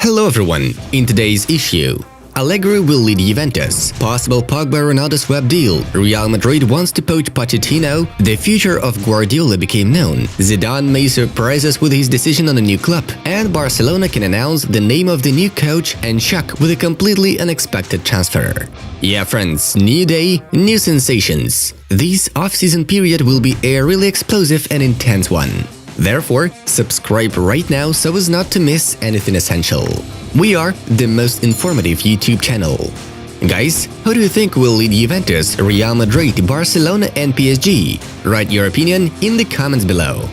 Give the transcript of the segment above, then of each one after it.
Hello everyone, in today's issue, Allegri will lead Juventus, possible Pogba-Ronaldo swap deal, Real Madrid wants to poach Pochettino, the future of Guardiola became known, Zidane may surprise us with his decision on a new club, and Barcelona can announce the name of the new coach and shock with a completely unexpected transfer. Yeah friends, new day, new sensations. This off-season period will be a really explosive and intense one. Therefore, subscribe right now so as not to miss anything essential. We are the most informative YouTube channel. Guys, who do you think will lead Juventus, Real Madrid, Barcelona and PSG? Write your opinion in the comments below.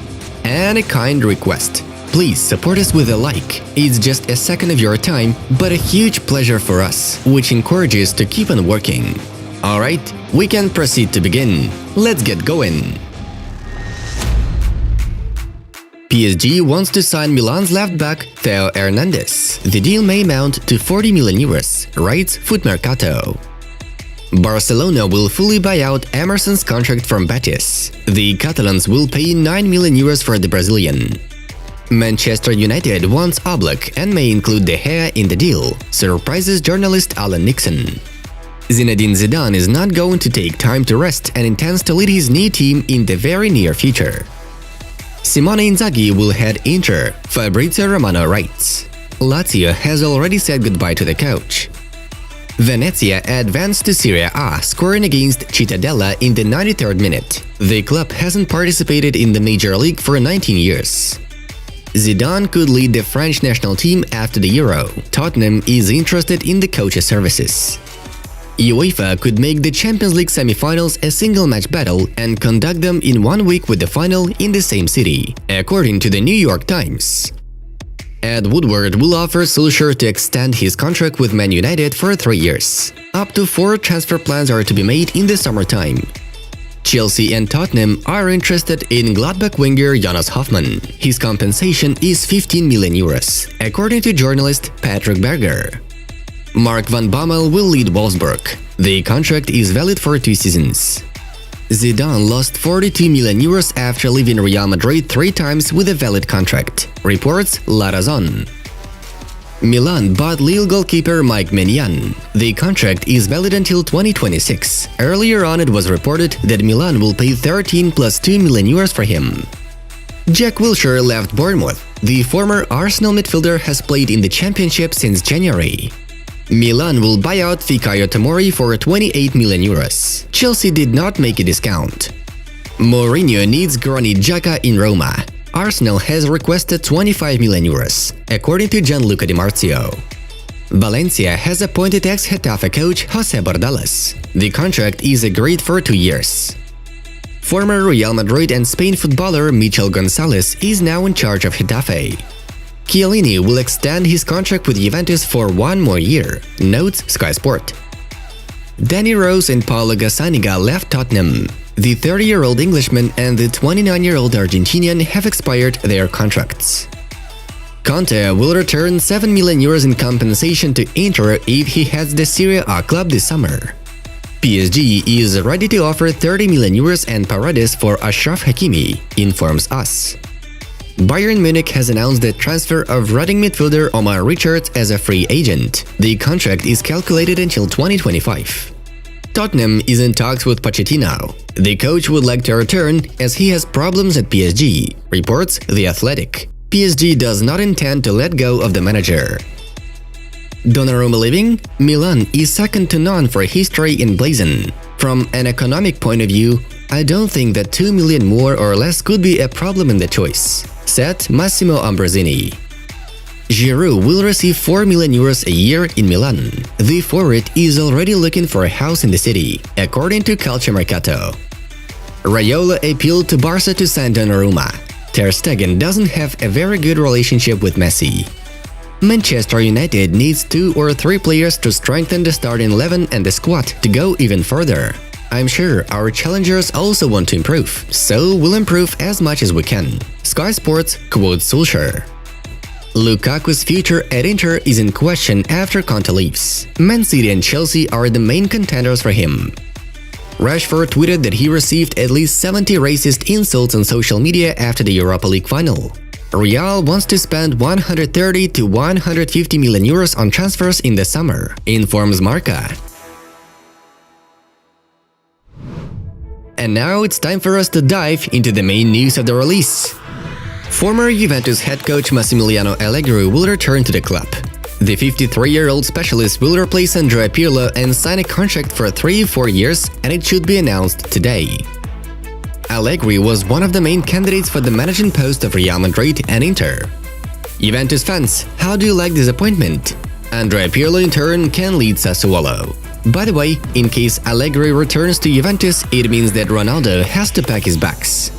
And a kind request. Please support us with a like. It's just a second of your time, but a huge pleasure for us, which encourages to keep on working. Alright, we can proceed to begin. Let's get going. PSG wants to sign Milan's left-back Theo Hernandez. The deal may amount to 40 million euros, writes Foot Mercato. Barcelona will fully buy out Emerson's contract from Betis. The Catalans will pay 9 million euros for the Brazilian. Manchester United wants Oblak and may include De Gea in the deal, surprises journalist Alan Nixon. Zinedine Zidane is not going to take time to rest and intends to lead his new team in the very near future. Simone Inzaghi will head Inter, Fabrizio Romano writes. Lazio has already said goodbye to the coach. Venezia advanced to Serie A, scoring against Cittadella in the 93rd minute. The club hasn't participated in the major league for 19 years. Zidane could lead the French national team after the Euro. Tottenham is interested in the coach's services. UEFA could make the Champions League semi-finals a single-match battle and conduct them in 1 week with the final in the same city, according to the New York Times. Ed Woodward will offer Solskjaer to extend his contract with Man United for 3 years. Up to 4 transfer plans are to be made in the summertime. Chelsea and Tottenham are interested in Gladbach winger Jonas Hoffmann. His compensation is 15 million euros, according to journalist Patrick Berger. Mark van Bommel will lead Wolfsburg. The contract is valid for 2 seasons. Zidane lost 42 million euros after leaving Real Madrid 3 times with a valid contract, reports La Razón. Milan bought Lille goalkeeper Mike Maignan. The contract is valid until 2026. Earlier on it was reported that Milan will pay 13 plus 2 million euros for him. Jack Wilshere left Bournemouth. The former Arsenal midfielder has played in the Championship since January. Milan will buy out Fikayo Tomori for 28 million euros. Chelsea did not make a discount. Mourinho needs Granit Xhaka in Roma. Arsenal has requested 25 million euros, according to Gianluca Di Marzio. Valencia has appointed ex-Getafe coach José Bordalás. The contract is agreed for 2 years. Former Real Madrid and Spain footballer Michel González is now in charge of Getafe. Chiellini will extend his contract with Juventus for 1 more year, notes Sky Sport. Danny Rose and Paulo Gazzaniga left Tottenham. The 30-year-old Englishman and the 29-year-old Argentinian have expired their contracts. Conte will return 7 million euros in compensation to Inter if he heads the Serie A club this summer. PSG is ready to offer 30 million euros and Paredes for Achraf Hakimi, informs us. Bayern Munich has announced the transfer of Reading midfielder Omar Richards as a free agent. The contract is calculated until 2025. Tottenham is in talks with Pochettino. The coach would like to return as he has problems at PSG, reports The Athletic. PSG does not intend to let go of the manager. Donnarumma leaving? Milan is second to none for history emblazoned. From an economic point of view, I don't think that 2 million more or less could be a problem in the choice, said Massimo Ambrosini. Giroud will receive 4 million euros a year in Milan. The forward is already looking for a house in the city, according to Calciomercato. Raiola appealed to Barca to sign Donnarumma. Ter Stegen doesn't have a very good relationship with Messi. Manchester United needs 2 or 3 players to strengthen the starting 11 and the squad to go even further. I'm sure our challengers also want to improve, so we'll improve as much as we can. Sky Sports quotes Solskjaer. Lukaku's future at Inter is in question after Conte leaves. Man City and Chelsea are the main contenders for him. Rashford tweeted that he received at least 70 racist insults on social media after the Europa League final. Real wants to spend 130 to 150 million euros on transfers in the summer, informs Marca. And now it's time for us to dive into the main news of the release. Former Juventus head coach Massimiliano Allegri will return to the club. The 53-year-old specialist will replace Andrea Pirlo and sign a contract for 3-4 years, and it should be announced today. Allegri was one of the main candidates for the managing post of Real Madrid and Inter. Juventus fans, how do you like this appointment? Andrea Pirlo in turn can lead Sassuolo. By the way, in case Allegri returns to Juventus, it means that Ronaldo has to pack his bags.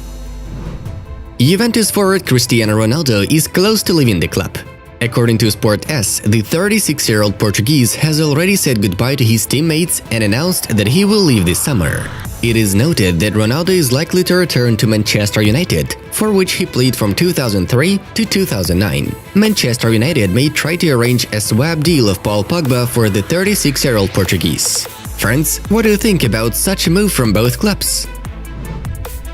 Juventus forward Cristiano Ronaldo is close to leaving the club. According to Sport S, the 36-year-old Portuguese has already said goodbye to his teammates and announced that he will leave this summer. It is noted that Ronaldo is likely to return to Manchester United, for which he played from 2003 to 2009. Manchester United may try to arrange a swap deal of Paul Pogba for the 36-year-old Portuguese. Friends, what do you think about such a move from both clubs?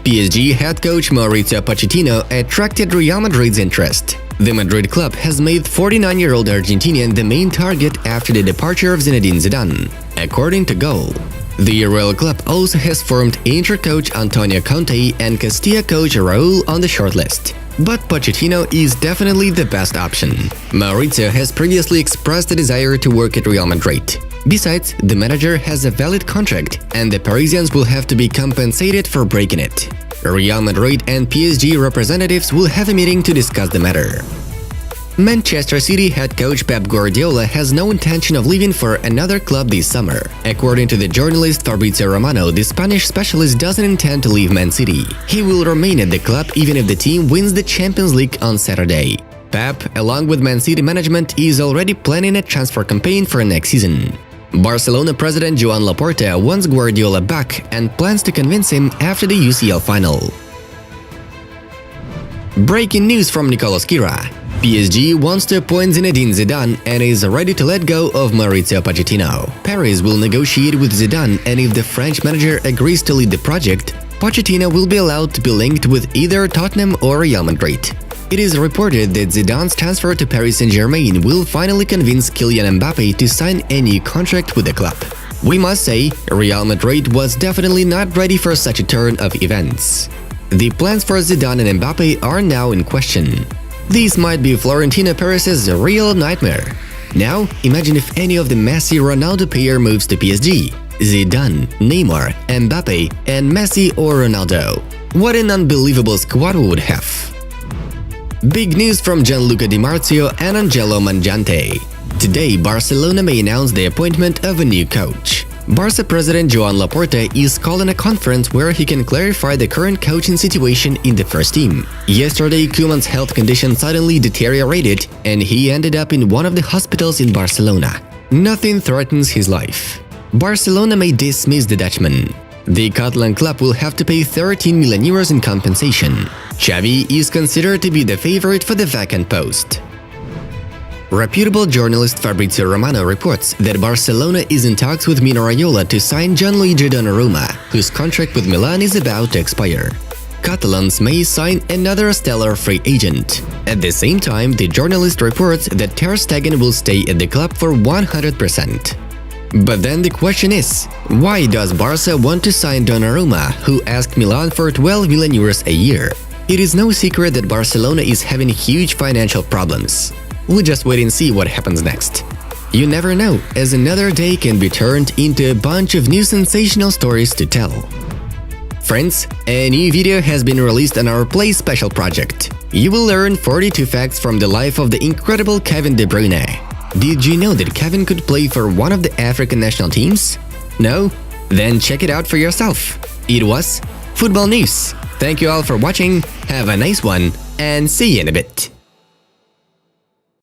PSG head coach Mauricio Pochettino attracted Real Madrid's interest. The Madrid club has made 49-year-old Argentinian the main target after the departure of Zinedine Zidane, according to Goal. The Royal club also has formed Inter coach Antonio Conte and Castilla coach Raúl on the shortlist. But Pochettino is definitely the best option. Mauricio has previously expressed a desire to work at Real Madrid. Besides, the manager has a valid contract, and the Parisians will have to be compensated for breaking it. Real Madrid and PSG representatives will have a meeting to discuss the matter. Manchester City head coach Pep Guardiola has no intention of leaving for another club this summer. According to the journalist Fabrizio Romano, the Spanish specialist doesn't intend to leave Man City. He will remain at the club even if the team wins the Champions League on Saturday. Pep, along with Man City management, is already planning a transfer campaign for next season. Barcelona president Joan Laporta wants Guardiola back and plans to convince him after the UCL final. Breaking news from Nicolas Kira. PSG wants to appoint Zinedine Zidane and is ready to let go of Mauricio Pochettino. Paris will negotiate with Zidane, and if the French manager agrees to lead the project, Pochettino will be allowed to be linked with either Tottenham or Real Madrid. It is reported that Zidane's transfer to Paris Saint-Germain will finally convince Kylian Mbappe to sign a new contract with the club. We must say, Real Madrid was definitely not ready for such a turn of events. The plans for Zidane and Mbappe are now in question. This might be Florentino Perez's real nightmare. Now, imagine if any of the Messi Ronaldo pair moves to PSG. Zidane, Neymar, Mbappe, and Messi or Ronaldo. What an unbelievable squad we would have. Big news from Gianluca Di Marzio and Angelo Mangiante. Today, Barcelona may announce the appointment of a new coach. Barca president Joan Laporta is calling a conference where he can clarify the current coaching situation in the first team. Yesterday, Koeman's health condition suddenly deteriorated and he ended up in one of the hospitals in Barcelona. Nothing threatens his life. Barcelona may dismiss the Dutchman. The Catalan club will have to pay 13 million euros in compensation. Xavi is considered to be the favorite for the vacant post. Reputable journalist Fabrizio Romano reports that Barcelona is in talks with Mino Raiola to sign Gianluigi Donnarumma, whose contract with Milan is about to expire. Catalans may sign another stellar free agent. At the same time, the journalist reports that Ter Stegen will stay at the club for 100%. But then the question is, why does Barca want to sign Donnarumma, who asked Milan for 12 million euros a year? It is no secret that Barcelona is having huge financial problems. We'll just wait and see what happens next. You never know, as another day can be turned into a bunch of new sensational stories to tell. Friends, a new video has been released on our Play Special project. You will learn 42 facts from the life of the incredible Kevin De Bruyne. Did you know that Kevin could play for one of the African national teams? No? Then check it out for yourself. It was Football News. Thank you all for watching, have a nice one, and see you in a bit.